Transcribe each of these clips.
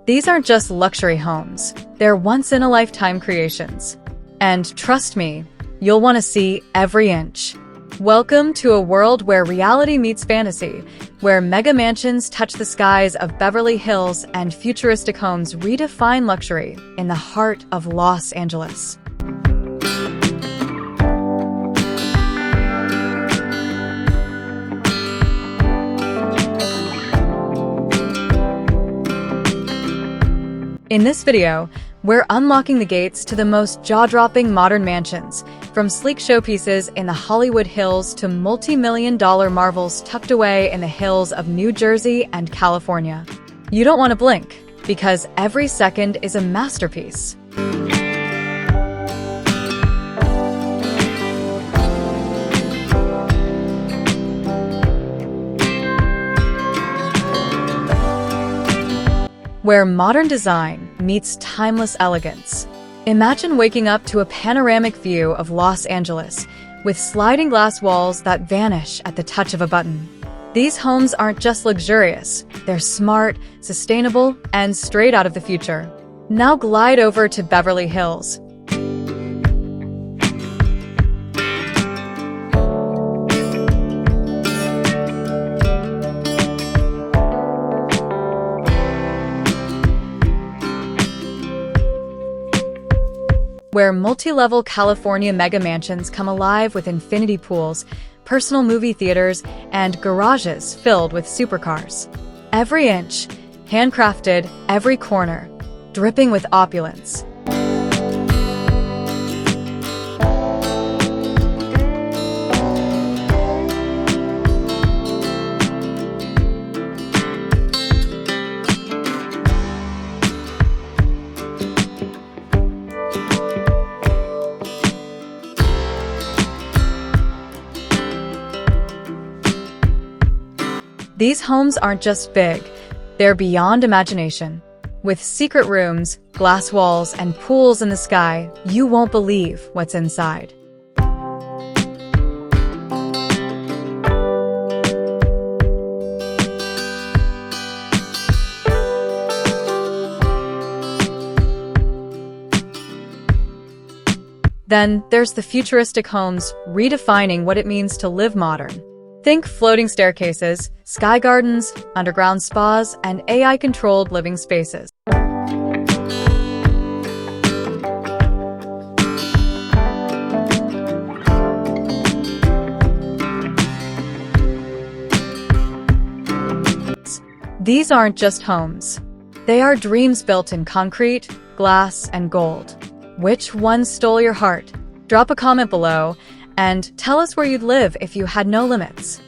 These aren't just luxury homes, they're once-in-a-lifetime creations. And trust me, you'll want to see every inch. Welcome to a world where reality meets fantasy, where mega mansions touch the skies of Beverly Hills and futuristic homes redefine luxury in the heart of Los Angeles. In this video, we're unlocking the gates to the most jaw-dropping modern mansions, from sleek showpieces in the Hollywood Hills to multi-million-dollar marvels tucked away in the hills of New Jersey and California. You don't want to blink, because every second is a masterpiece. Where modern design meets timeless elegance. Imagine waking up to a panoramic view of Los Angeles, with sliding glass walls that vanish at the touch of a button. These homes aren't just luxurious, they're smart, sustainable, and straight out of the future. Now glide over to Beverly Hills. Where multi-level California mega mansions come alive with infinity pools, personal movie theaters, and garages filled with supercars. Every inch, handcrafted, every corner, dripping with opulence. These homes aren't just big, they're beyond imagination. With secret rooms, glass walls, and pools in the sky, you won't believe what's inside. Then there's the futuristic homes, redefining what it means to live modern. Think floating staircases, sky gardens, underground spas, and AI-controlled living spaces. These aren't just homes. They are dreams built in concrete, glass, and gold. Which one stole your heart? Drop a comment below and tell us where you'd live if you had no limits.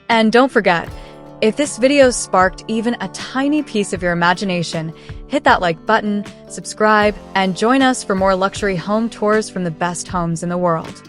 And don't forget, if this video sparked even a tiny piece of your imagination, hit that like button, subscribe, and join us for more luxury home tours from the best homes in the world.